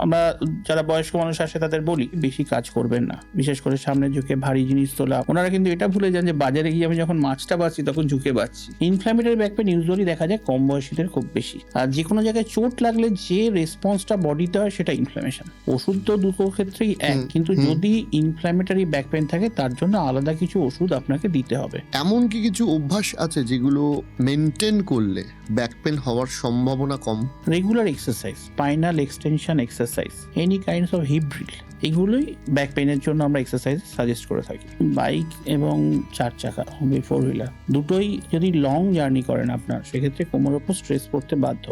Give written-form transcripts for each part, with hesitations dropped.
আমরা যারা বয়স্ক মানুষ আসে তাদের বলি বেশি কাজ করবেন না, বিশেষ করে সামনে ঝুঁকে ভারী জিনিস তোলা। ওনারা কিন্তু এটা ভুলে যান যে বাজারে গিয়ে আমি যখন মাছটা বাঁচি তখন ঝুঁকে বাঁচছি। ইনফ্ল্যামেটরি ব্যাক পেন ইউজুয়ালি দেখা যায় কম বয়সীদের খুব বেশি। আর যে কোনো জায়গায় চোট লাগলে যে রেসপন্সটা বডিতে হয় সেটা ইনফ্ল্যামেশন। ওষুধ তো দুটো ক্ষেত্রেই এক, কিন্তু যদি ইনফ্ল্যামেটরি ব্যাক পেন থাকে তার জন্য আলাদা কিছু ওষুধ আপনাকে দিতে হবে। এমন কি কিছু অভ্যাস আছে যেগুলো মেনটেন করলে ব্যাক পেন হওয়ার সম্ভাবনা কম? Regular exercise, spinal extension exercise, any kinds of hip drill, এগুলোই ব্যাক পেনের জন্য আমরা এক্সারসাইজ সাজেস্ট করে থাকি। বাইক এবং 4 চাকা, 4 হুইলার দুটোই যদি লং জার্নি করেন আপনার, সেক্ষেত্রে কোমরের উপর স্ট্রেস পড়তে বাধ্য।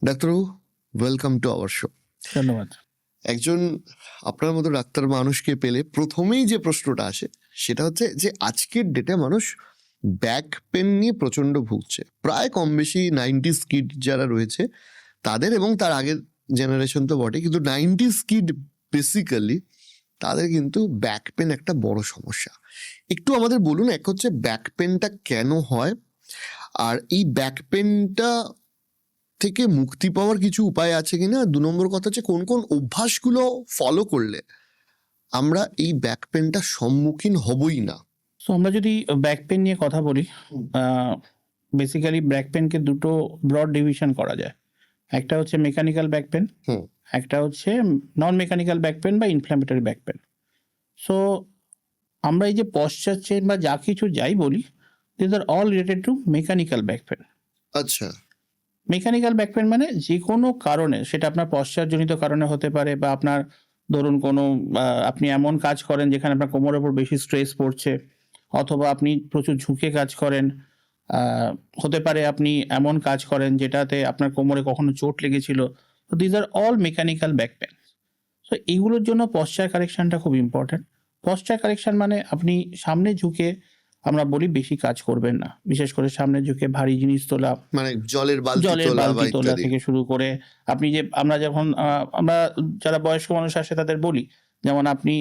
ডাক্তারবাবু, ওয়েলকাম টু আওয়ার শো। ধন্যবাদ। একজন আপনার মতো ডাক্তার মানুষকে পেলে প্রথমেই যে প্রশ্নটা আসে সেটা হচ্ছে যে আজকের ডেটে মানুষ ব্যাক পেন নিয়ে প্রচন্ড ভুগছে। প্রায় কম বেশি 90s কিড যারা রয়েছে তাদের, এবং তার আগের জেনারেশন তো বটে, কিন্তু 90s কিড বেসিক্যালি তাদের কিন্তু ব্যাক পেন একটা বড় সমস্যা। একটু আমাদের বলুন, এক হচ্ছে ব্যাক পেনটা কেন হয়, আর এই ব্যাক পেনটা থেকে মুক্তি পাওয়ার কিছু উপায় আছে কিনা। 2 নম্বর কথা হচ্ছে কোন কোন অভ্যাসগুলো ফলো করলে আমরা এই ব্যাক পেনটা সম্মুখীন হবই না। সো আমরা যদি ব্যাক পেন নিয়ে কথা বলি, বেসিক্যালি ব্যাক পেনকে দুটো ব্রড ডিভিশন করা যায়। একটা হচ্ছে মেকানিক্যাল ব্যাক পেন, একটা হচ্ছে নন মেকানিক্যাল ব্যাক পেন বা ইনফ্ল্যামেটরি ব্যাক পেন। সো আমরা এই যে পশ্চার চেন বা যা কিছু যাই বলি, this are all related to mechanical back pain. আচ্ছা, মেকানিক্যাল ব্যাক পেন মানে যে কোনো কারণে, সেটা আপনার পশ্চারজনিত কারণে হতে পারে, বা আপনার ধরুন কোনো আপনি এমন কাজ করেন যেখানে আপনার কোমরের উপর বেশি স্ট্রেস পড়ছে, অথবা আপনি প্রচুর ঝুঁকে কাজ করেন, হতে পারে আপনি এমন কাজ করেন যেটাতে আপনার কোমরে কখনো চোট লেগেছিল। তো these are all mechanical back pen. So এইগুলোর জন্য পশ্চার কারেকশনটা খুব ইম্পর্ট্যান্ট। পশ্চার কারেকশন মানে আপনি সামনে ঝুঁকে, আমরা বলি বেশি কাজ করবেন না, বিশেষ করে সামনে ঝুঁকে ভারী জিনিস তোলা, মানে জলের বালতি তোলা থেকে শুরু করে আপনি যে আমরা যারা বয়স্ক মানুষ আসে তাদের বলি, যেমন আপনি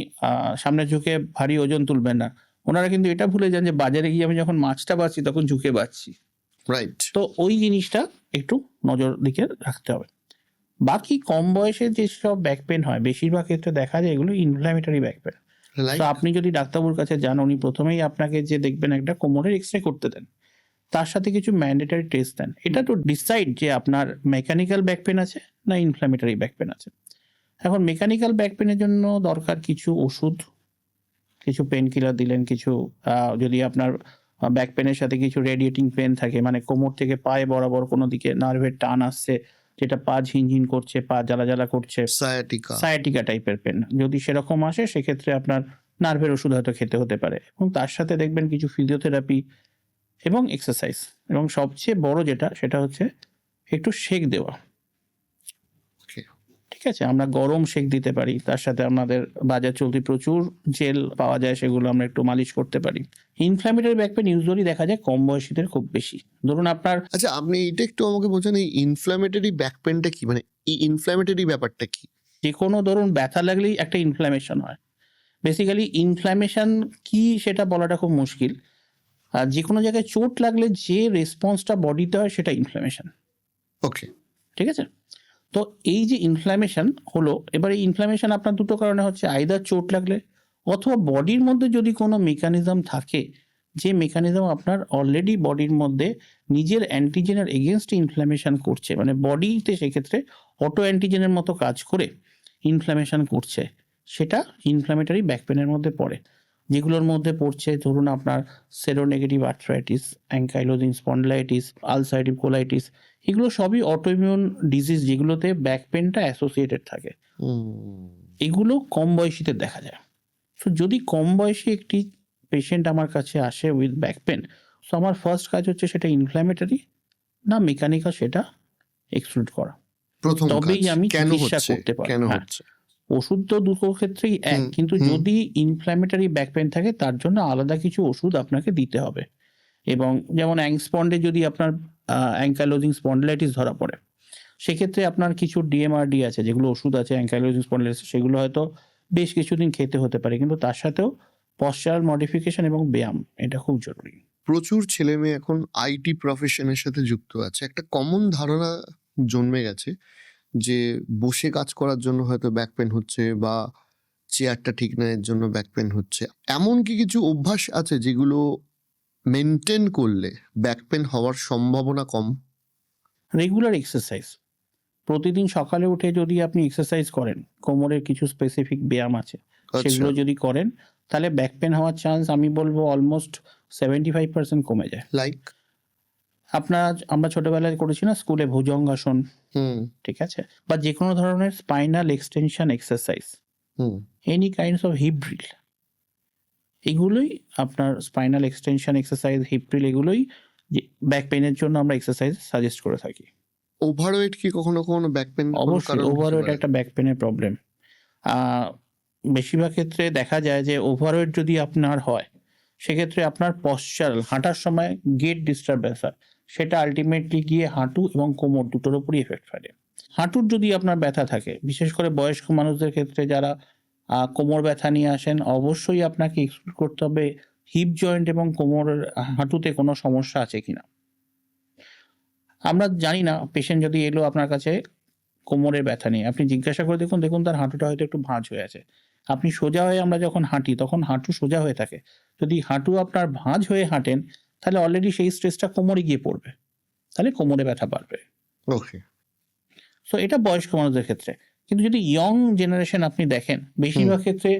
সামনে ঝুঁকে ভারী ওজন তুলবেন না। ওনারা কিন্তু এটা ভুলে যান যে বাজারে গিয়ে আমি যখন মাছটা বাঁচি তখন ঝুঁকে বাঁচছি। রাইট। তো ওই জিনিসটা একটু নজর দিকে রাখতে হবে। বাকি কম বয়সে যেসব ব্যাক পেন হয়, বেশিরভাগ ক্ষেত্রে দেখা যায় এগুলো ইনফ্ল্যামেটরি ব্যাক পেন। তো আপনি যদি ডাক্তারবাবুর কাছে যান, উনি প্রথমেই আপনাকে যে দেখবেন একটা কোমরের এক্সরে করতে দেন, তার সাথে কিছু ম্যান্ডেটরি টেস্ট দেন, এটা তো ডিসাইড যে আপনার মেকানিক্যাল ব্যাক পেন আছে না ইনফ্ল্যামেটরি ব্যাক পেন আছে। এখন মেকানিক্যাল ব্যাক পেনের জন্য দরকার কিছু ওষুধ, কিছু পেন কিলার দিলেন, কিছু যদি আপনার ব্যাক পেনের সাথে কিছু রেডিয়েটিং পেন থাকে, মানে কোমর থেকে পায়ে বরাবর কোনো দিকে নার্ভের টান আসছে, যেটা পা ঝিনঝিন করছে, পা জ্বালা জ্বালা করছে, সায়াটিকা টাইপের পেন, যদি সেরকম আসে সেক্ষেত্রে আপনার নার্ভের ওষুধ হয়তো খেতে হতে পারে। এবং তার সাথে দেখবেন কিছু ফিজিওথেরাপি এবং এক্সারসাইজ, এবং সবচেয়ে বড় যেটা সেটা হচ্ছে একটু সেক দেওয়া। ঠিক আছে, আমরা গরম সেক দিতে পারি, তার সাথে আমাদের বাজার চলতি প্রচুর জেল পাওয়া যায়, সেগুলো আমরা একটু মালিশ করতে পারি। ইনফ্ল্যামেটরি ব্যাক পেন ইউজুয়ালি দেখা যায় কম বয়সীদের খুব বেশি। ধরুন আপনার, আচ্ছা, আপনি এটা একটু আমাকে বলছেন এই ইনফ্ল্যামেটরি ব্যাক পেনটা কি, মানে এই ইনফ্ল্যামেটরি ব্যাপারটা কি? যে কোনো ধরুন ব্যথা লাগলেই একটা ইনফ্ল্যামেশন হয়। বেসিক্যালি ইনফ্ল্যামেশন কি সেটা বলাটা খুব মুশকিল। আর যে কোনো জায়গায় চোট লাগলে যে রেসপন্সটা বডিতে হয় সেটা ইনফ্ল্যামেশন। ওকে, ঠিক আছে। তো এই যে ইনফ্ল্যামেশন হলো, এবার এই ইনফ্ল্যামেশন আপনার দুটো কারণে হচ্ছে, আইদার চোট লাগলে, অথবা বডির মধ্যে যদি কোনো মেকানিজম থাকে, যে মেকানিজম আপনার অলরেডি বডির মধ্যে নিজের অ্যান্টিজেনের এগেনস্ট ইনফ্ল্যামেশন করছে, মানে বডিতে সেক্ষেত্রে অটো অ্যান্টিজেনের মতো কাজ করে ইনফ্ল্যামেশন করছে, সেটা ইনফ্ল্যামেটরি ব্যাক পেনের মধ্যে পড়ে। যেগুলোর মধ্যে পড়ছে ধরুন আপনার seronegative arthritis, ankylosing spondylitis, ulcerative colitis, এগুলো সবই অটোইমিউন ডিজিজ যেগুলোতে ব্যাক পেনটা অ্যাসোসিয়েটেড থাকে। এগুলো কম বয়সীতে দেখা যায়। সো যদি কম বয়সী একটি পেশেন্ট আমার কাছে আসে উইথ ব্যাক পেন, সো আমার ফার্স্ট কাজ হচ্ছে সেটা ইনফ্ল্যামেটরি না মেকানিক্যাল, সেটা এক্সক্লুড করা। তবেই আমি চিকিৎসা করতে পারি। ওষুধ তো দুটো ক্ষেত্রেই এক, কিন্তু যদি ইনফ্ল্যামেটরি ব্যাক পেন থাকে তার জন্য আলাদা কিছু ওষুধ আপনাকে দিতে হবে। এবং যেমন অ্যাংস্পন্ডে যদি আপনার অ্যাঙ্কাইলোজিং স্পন্ডলাইটিস ধরা পড়ে, সেক্ষেত্রে আপনার কিছু ডিএমআরডি আছে, যেগুলো ওষুধ আছে অ্যাঙ্কাইলোজিং স্পন্ডলাইটিস, সেগুলো হয়তো বেশ কিছুদিন খেতে হতে পারে, কিন্তু তার সাথেও পশ্চারাল মডিফিকেশন এবং ব্যায়াম এটা খুব জরুরি। প্রচুর ছেলে মেয়ে এখন আইটি প্রফেশনের সাথে যুক্ত আছে। একটা কমন ধারণা জন্মে গেছে যে বসে কাজ করার জন্য হয়তো ব্যাক পেন হচ্ছে বা চেয়ারটা ঠিক না এর জন্য ব্যাক পেন হচ্ছে। এমন কি কিছু অভ্যাস আছে যেগুলো মেনটেন করলে ব্যাক পেন হওয়ার সম্ভাবনা কম? রেগুলার এক্সারসাইজ, প্রতিদিন সকালে উঠে যদি আপনি এক্সারসাইজ করেন, কোমরের কিছু স্পেসিফিক ব্যায়াম আছে আচ্ছা, সেগুলো যদি করেন, তাহলে ব্যাক পেন হওয়ার চান্স আমি বলবো অলমোস্ট 75% কমে যায়। লাইক? আমরা ছোটবেলায় করেছি না স্কুলে ভুজঙ্গাসন, হুম, ঠিক আছে, বা যে কোনো ধরনের spinal extension exercise, hmm. Any kinds of hip drill, এগুলোই আপনার spinal extension exercise, hip drill, এগুলোই যে ব্যাক পেনের জন্য আমরা এক্সারসাইজ সাজেস্ট করে থাকি। ওভারওয়েট কি কখনো কখনো ব্যাক পেন অবশ্যই ওভারওয়েট একটা ব্যাক পেনের প্রবলেম। বেশিরভাগ ক্ষেত্রে দেখা যায় যে ওভারওয়েট যদি আপনার হয়, সেক্ষেত্রে আপনার পশ্চারাল হাঁটার সময় গেট ডিস্টারবেন্স হয়, সেটা আলটিমেটলি গিয়ে হাঁটু এবং কোমর দুটোর উপরই এফেক্ট ফেলে। হাঁটুর যদি আপনার ব্যথা থাকে, বিশেষ করে বয়স্ক মানুষদের ক্ষেত্রে যারা কোমর ব্যথা নিয়ে আসেন, অবশ্যই আপনাকে এক্সক্লুড করতে হবে হিপ জয়েন্ট এবং কোমরের হাঁটুতে কোনো সমস্যা আছে কিনা। আমরা জানি না, পেশেন্ট যদি এলো আপনার কাছে কোমরের ব্যথা নিয়ে, আপনি জিজ্ঞাসা করে দেখুন তার হাঁটুটা হয়তো একটু ভাঁজ হয়ে আছে। আপনি সোজা হয়ে আমরা যখন হাঁটি তখন হাঁটু সোজা হয়ে থাকে। যদি হাঁটু আপনার ভাঁজ হয়ে হাঁটেন, তাহলে অলরেডি সেই স্ট্রেসটা কোমরে গিয়ে পড়বে, তাহলে কোমরে ব্যথা বাড়বে। ওকে। সো এটা বয়স্ক মানুষদের ক্ষেত্রে। কিন্তু যদি ইয়ং জেনারেশন আপনি দেখেন, বেশিরভাগ ক্ষেত্রে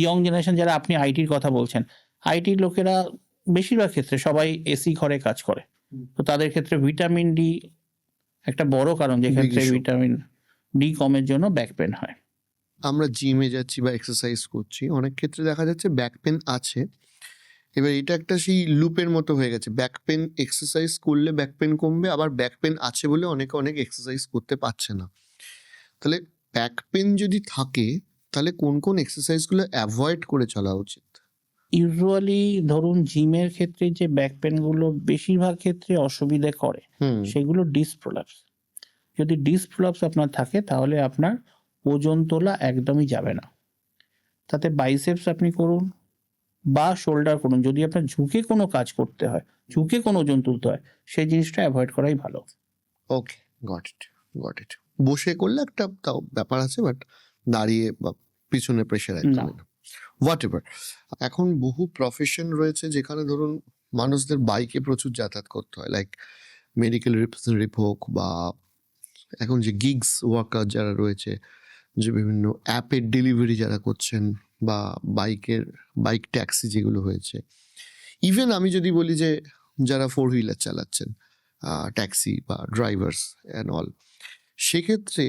ইয়ং জেনারেশন যারা, আপনি আইটির কথা বলছেন, আইটির লোকেরা বেশিরভাগ ক্ষেত্রে সবাই এসি ঘরে কাজ করে। তো তাদের ক্ষেত্রে ভিটামিন ডি একটা বড় কারণ, যে ক্ষেত্রে issue। ভিটামিন ডি কমের জন্য ব্যাক পেন হয়। আমরা জিমে যাচ্ছি বা এক্সারসাইজ করছি, অনেক ক্ষেত্রে দেখা যাচ্ছে ব্যাক পেন আছে। এবার এটা একটা সেই লুপের মতো হয়ে গেছে, ব্যাক পেন এক্সারসাইজ করলে ব্যাক পেন কমবে, আবার ব্যাক পেন আছে বলে অনেকে অনেক এক্সারসাইজ করতে পারছে না। তাহলে ব্যাক পেন যদি থাকে তাহলে কোন কোন এক্সারসাইজগুলো অ্যাভয়েড করে চলা উচিত? ইউজুয়ালি ধরুন জিমের ক্ষেত্রে যে ব্যাক পেনগুলো বেশিরভাগ ক্ষেত্রে অসুবিধে করে, হুম, সেগুলো ডিস্ক প্রোলাপস। যদি ডিস্ক প্রোলাপস আপনার থাকে, তাহলে আপনার ওজন তোলা একদমই যাবে না। তাতে বাইসেপস আপনি করুন বা শোল্ডার করুন। যদি আপনার ঝুঁকে কোনো কাজ করতে হয়, ঝুঁকে কোনো ওজন তুলতে হয়, সেই জিনিসটা অ্যাভয়েড করাই ভালো। ওকে, গট ইট। বসে করলে একটা তাও ব্যাপার আছে, বাট দাঁড়িয়ে বা পিছনে প্রেশার একদমই না। What ever. এখন বহু প্রফেশন রয়েছে যেখানে ধরুন মানুষদের বাইকে প্রচুর যাতায়াত করতে হয়, লাইক মেডিকেল রিপ্রেজেন্টেটিভ হোক বা এখন যে গিগস ওয়ার্কার যারা রয়েছে, যে বিভিন্ন অ্যাপের ডেলিভারি যারা করছেন বা বাইক ট্যাক্সি যেগুলো হয়েছে, ইভেন আমি যদি বলি যে যারা 4 হুইলার চালাচ্ছেন, ট্যাক্সি বা ড্রাইভার্স অ্যান্ড অল, সেক্ষেত্রে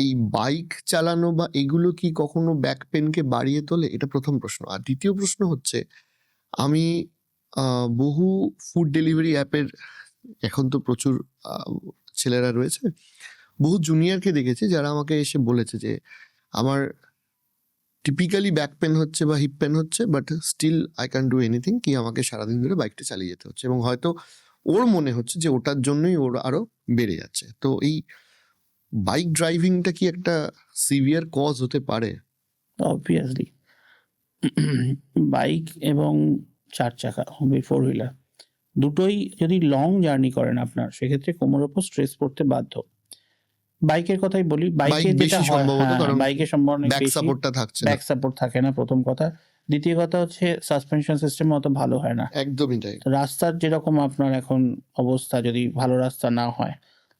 এই বাইক চালানো বা এগুলো কি কখনো ব্যাক পেনকে বাড়িয়ে তোলে? এটা প্রথম প্রশ্ন। আর দ্বিতীয় প্রশ্ন হচ্ছে, আমি বহু ফুড ডেলিভারি অ্যাপের, এখন তো প্রচুর ছেলেরা রয়েছে, বহু জুনিয়রকে দেখেছি যারা আমাকে এসে বলেছে যে আমার টিপিক্যালি ব্যাক পেন হচ্ছে বা হিপ পেন হচ্ছে, but still I can do anything, কি আমাকে সারাদিন ধরে বাইকটা চালিয়ে যেতে হচ্ছে, এবং হয়তো ওর মনে হচ্ছে যে ওটার জন্যই ওর আরো বেড়ে যাচ্ছে। তো এই বাইক ড্রাইভিংটা কি একটা সিভিয়ার কজ হতে পারে? অবভিয়াসলি বাইক এবং চার চাকা, ফোর হুইলার, দুটোই যদি লং জার্নি করেন আপনার, সেক্ষেত্রে কোমরের ওপর স্ট্রেস পড়তে বাধ্য। বাইকের কথাই বলি, বাইক বাইকে যেটা বেশি হয়, সম্ভবত, কারণ বাইকের সম্ভাবনা ব্যাক বেশি, সাপোর্টটা থাকছে না। ব্যাক সাপোর্ট থাকে না প্রথম কথা। দ্বিতীয় কথা হচ্ছে সাসপেনশন সিস্টেম অত ভালো হয় না। একদমই তাই। তো রাস্তার যেরকম আপনার এখন অবস্থা, যদি ভালো রাস্তা না হয়,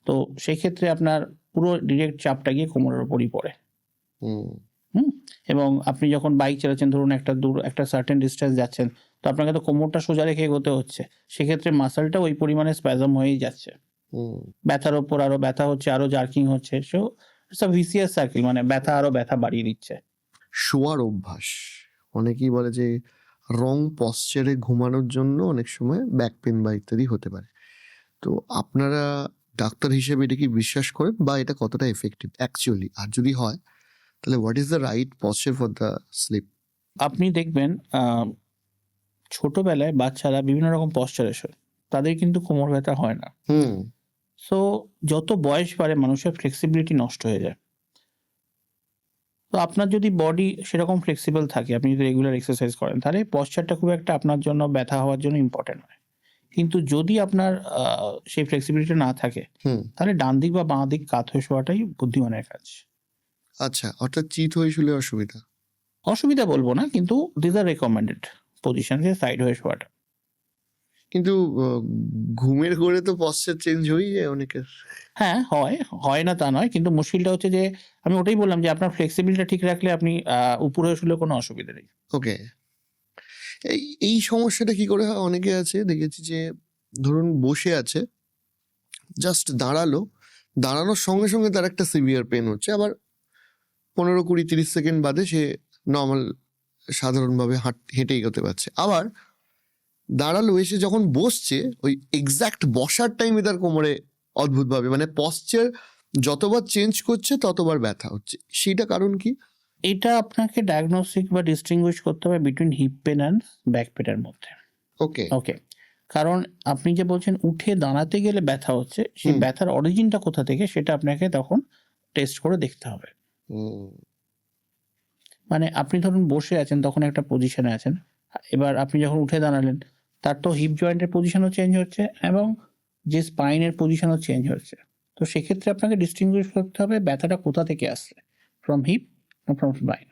তো সেক্ষেত্রে আপনার পুরো ডিরেক্ট চাপটা গিয়ে কোমরের উপরই পড়ে। হুম, হুম? এবং আপনি যখন বাইক চালাচ্ছেন, ধরুন একটা সার্টেন ডিস্টেন্স যাচ্ছেন, তো আপনাকে তো কোমরটা সোজা রেখে এগোতে হচ্ছে। সেক্ষেত্রে মাসলটা ওই পরিমাণে স্প্যাজম হয়েই যাচ্ছে। হুম। ব্যথার ওপর আরো ব্যথা হচ্ছে, আরো জার্কিং হচ্ছে। So it's a vicious circle, মানে ব্যথা আরো ব্যথা বাড়িয়ে দিচ্ছে। শোয়ার অভ্যাস, অনেকেই বলে যে রং পশ্চারে ঘুমানোর জন্য অনেক সময় ব্যাক পেন বা ইত্যাদি হতে পারে। তো আপনারা ডাক্তার হিসেবে এটা কি বিশ্বাস করেন, বা এটা কতটা এফেক্টিভ অ্যাকচুয়ালি? আর যদি হয় তাহলে what is the right posture for the sleep? আপনি দেখবেন ছোটবেলায় বাচ্চারা বিভিন্ন রকম পশ্চারে শোয়, তাদের কিন্তু কোমর ব্যথা হয় না। হুম, সো যত বয়স বাড়ে মানুষের ফ্লেক্সিবিলিটি নষ্ট হয়ে যায়। তো আপনার যদি বডি সেরকম ফ্লেক্সিবল থাকে, আপনি যদি রেগুলার এক্সারসাইজ করেন, তাহলে পশ্চারটা খুব একটা আপনার জন্য ব্যথা হওয়ার জন্য ইম্পর্টেন্ট নয়। কিন্তু যদি আপনার সেই ফ্লেক্সিবিলিটি না থাকে, হুম। তাহলে ডান দিক বা বাঁ দিক কাত হয়ে শোয়াটাই বুদ্ধিমানের কাজ। আচ্ছা, অর্থাৎ চিত হয়ে শুলে অসুবিধা। অসুবিধা বলবো না, কিন্তু দিস আর রেকমেন্ডেড পজিশন যে সাইড হয়ে শোয়াটা। কিন্তু ঘুমের ঘোরে তো পশ্চার চেঞ্জ হয়েই যায় অনেকের। হ্যাঁ, হয় না তা নয়। কিন্তু মুশকিলটা হচ্ছে যে আমি ওটাই বললাম যে আপনার ফ্লেক্সিবিলিটি ঠিক রাখলে আপনি উপরে হয়ে শুলেও কোনো অসুবিধা নেই। ওকে। এই এই সমস্যাটা কি করে হয়? অনেকে আছে দেখেছি যে ধরুন বসে আছে, জাস্ট দাঁড়ানোর সঙ্গে সঙ্গে তার একটা সিভিয়ার পেন হচ্ছে, আবার 15, 20, 30 সেকেন্ড বাদে সে নর্মাল সাধারণভাবে হেঁটে এগোতে পারছে। আবার দাঁড়ালো, এসে যখন বসছে ওই এক্সাক্ট বসার টাইমে তার কোমরে অদ্ভুতভাবে মানে পশ্চার যতবার চেঞ্জ করছে ততবার ব্যথা হচ্ছে। সেইটা কারণ কি? এটা আপনাকে ডায়াগনস্টিক বা ডিস্টিংগুইশ করতে হবে between heap pen and back পেনের মধ্যে। ওকে। ওকে। কারণ আপনি যে বলছেন উঠে দাঁড়াতে গেলে ব্যথা হচ্ছে, সেই হুম। ব্যথার অরিজিনটা কোথা থেকে সেটা আপনাকে তখন টেস্ট করে দেখতে হবে। মানে আপনি ধরুন বসে আছেন, তখন একটা পজিশনে আছেন। এবার আপনি যখন উঠে দাঁড়ালেন, তার তো হিপ জয়েন্টের পজিশনও চেঞ্জ হচ্ছে এবং যে স্পাইনের পজিশনও চেঞ্জ হচ্ছে। তো সেক্ষেত্রে আপনাকে ডিস্টিংগুইশ করতে হবে ব্যথাটা কোথা থেকে আসছে, ফ্রম হিপ না ফ্রম স্পাইন।